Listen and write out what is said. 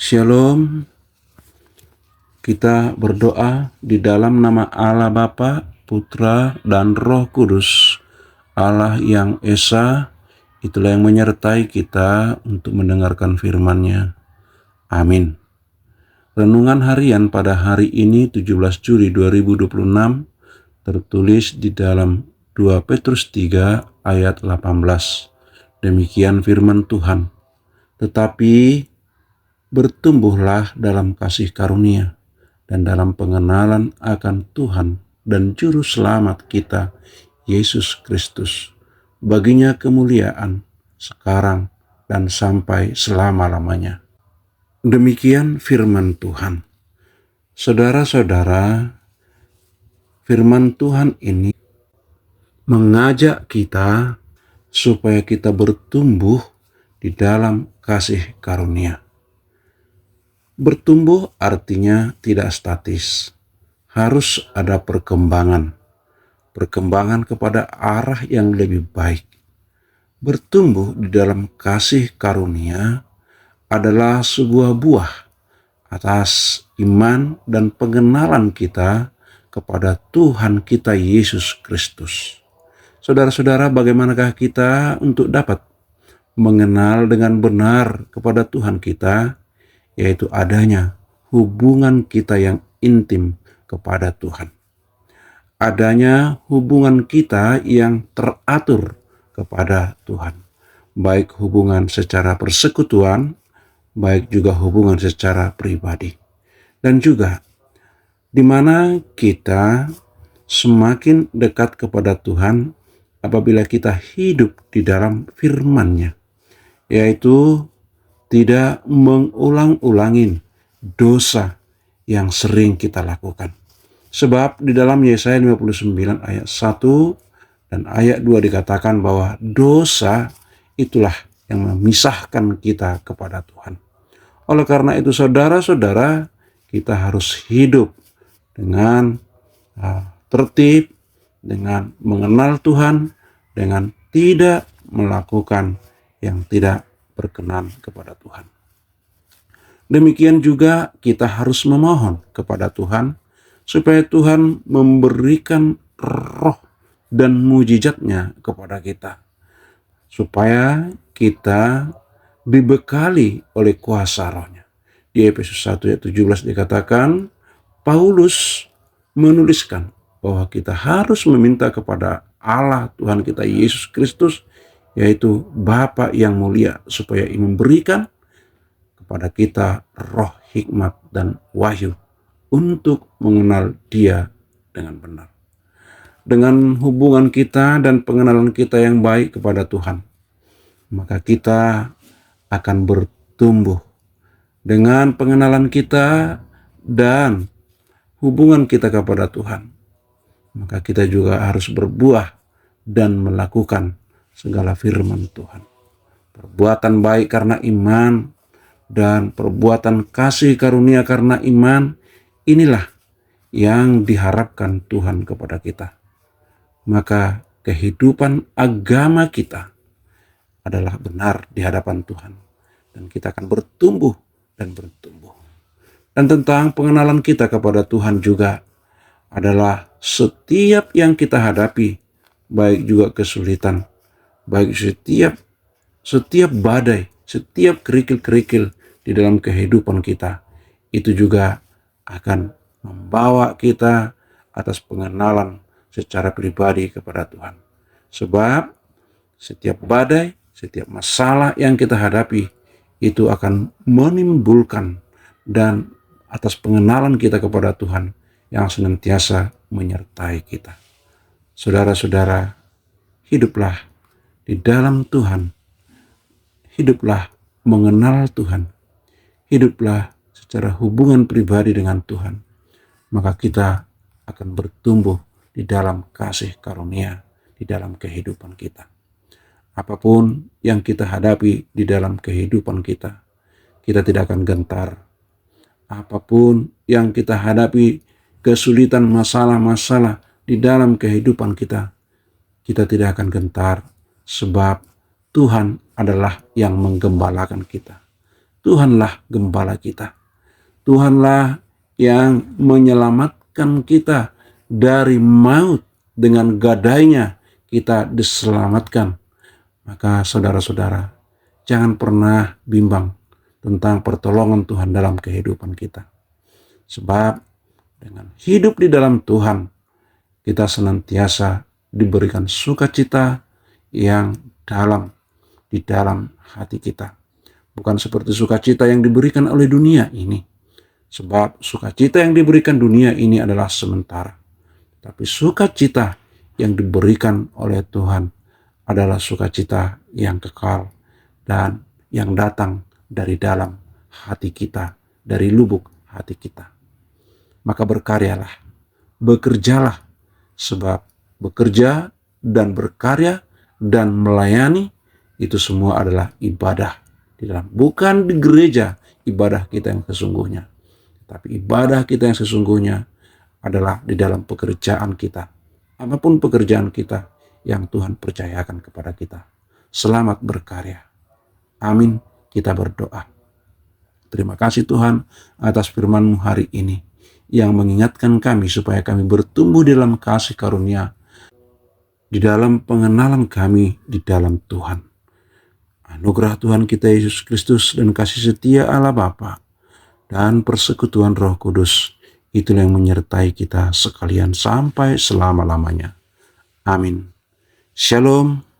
Shalom, kita berdoa di dalam nama Allah Bapa, Putra, dan Roh Kudus. Allah yang Esa, itulah yang menyertai kita untuk mendengarkan firman-Nya. Amin. Renungan harian pada hari ini 17 Juli 2026 tertulis di dalam 2 Petrus 3 ayat 18. Demikian firman Tuhan. Tetapi bertumbuhlah dalam kasih karunia dan dalam pengenalan akan Tuhan dan Juru Selamat kita, Yesus Kristus. Baginya kemuliaan sekarang dan sampai selama-lamanya. Demikian firman Tuhan. Saudara-saudara, firman Tuhan ini mengajak kita supaya kita bertumbuh di dalam kasih karunia. Bertumbuh artinya tidak statis, harus ada perkembangan kepada arah yang lebih baik. Bertumbuh di dalam kasih karunia adalah sebuah buah atas iman dan pengenalan kita kepada Tuhan kita Yesus Kristus. Saudara-saudara, bagaimanakah kita untuk dapat mengenal dengan benar kepada Tuhan kita? Yaitu adanya hubungan kita yang intim kepada Tuhan. Adanya hubungan kita yang teratur kepada Tuhan. Baik hubungan secara persekutuan, baik juga hubungan secara pribadi. Dan juga di mana kita semakin dekat kepada Tuhan apabila kita hidup di dalam firman-Nya, yaitu tidak mengulang-ulangin dosa yang sering kita lakukan. Sebab di dalam Yesaya 59 ayat 1 dan ayat 2 dikatakan bahwa dosa itulah yang memisahkan kita kepada Tuhan. Oleh karena itu saudara-saudara, kita harus hidup dengan tertib, dengan mengenal Tuhan, dengan tidak melakukan yang tidak berkenan kepada Tuhan. Demikian juga kita harus memohon kepada Tuhan supaya Tuhan memberikan roh dan mujizat-Nya kepada kita, supaya kita dibekali oleh kuasa roh-Nya. Di Efesus 1 ayat 17 dikatakan, Paulus menuliskan bahwa kita harus meminta kepada Allah Tuhan kita Yesus Kristus, yaitu Bapa yang mulia, supaya ia memberikan kepada kita roh hikmat dan wahyu untuk mengenal Dia dengan benar. Dengan hubungan kita dan pengenalan kita yang baik kepada Tuhan, maka kita akan bertumbuh. Dengan pengenalan kita dan hubungan kita kepada Tuhan, maka kita juga harus berbuah dan melakukan segala firman Tuhan. Perbuatan baik karena iman dan perbuatan kasih karunia karena iman, inilah yang diharapkan Tuhan kepada kita. Maka kehidupan agama kita adalah benar di hadapan Tuhan, dan kita akan bertumbuh dan bertumbuh. Dan tentang pengenalan kita kepada Tuhan juga adalah setiap yang kita hadapi, baik juga kesulitan, baik setiap badai, setiap kerikil-kerikil di dalam kehidupan kita, itu juga akan membawa kita atas pengenalan secara pribadi kepada Tuhan. Sebab setiap badai, setiap masalah yang kita hadapi, itu akan menimbulkan dan atas pengenalan kita kepada Tuhan yang senantiasa menyertai kita. Saudara-saudara, hiduplah di dalam Tuhan, hiduplah mengenal Tuhan, hiduplah secara hubungan pribadi dengan Tuhan, maka kita akan bertumbuh di dalam kasih karunia, di dalam kehidupan kita. Apapun yang kita hadapi di dalam kehidupan kita, kita tidak akan gentar. Apapun yang kita hadapi, kesulitan, masalah-masalah di dalam kehidupan kita, kita tidak akan gentar, sebab Tuhan adalah yang menggembalakan kita. Tuhanlah gembala kita. Tuhanlah yang menyelamatkan kita dari maut. Dengan gadainya kita diselamatkan. Maka saudara-saudara, jangan pernah bimbang tentang pertolongan Tuhan dalam kehidupan kita. Sebab dengan hidup di dalam Tuhan, kita senantiasa diberikan sukacita yang dalam di dalam hati kita. Bukan seperti sukacita yang diberikan oleh dunia ini. Sebab sukacita yang diberikan dunia ini adalah sementara. Tapi sukacita yang diberikan oleh Tuhan adalah sukacita yang kekal dan yang datang dari dalam hati kita, dari lubuk hati kita. Maka berkaryalah, bekerjalah, sebab bekerja dan berkarya dan melayani itu semua adalah ibadah di dalam, bukan di gereja ibadah kita yang sesungguhnya, tapi ibadah kita yang sesungguhnya adalah di dalam pekerjaan kita. Apapun pekerjaan kita yang Tuhan percayakan kepada kita. Selamat berkarya. Amin. Kita berdoa. Terima kasih Tuhan atas firman-Mu hari ini yang mengingatkan kami supaya kami bertumbuh dalam kasih karunia, di dalam pengenalan kami di dalam Tuhan. Anugerah Tuhan kita Yesus Kristus dan kasih setia Allah Bapa dan persekutuan Roh Kudus, itulah yang menyertai kita sekalian sampai selama-lamanya. Amin. Shalom.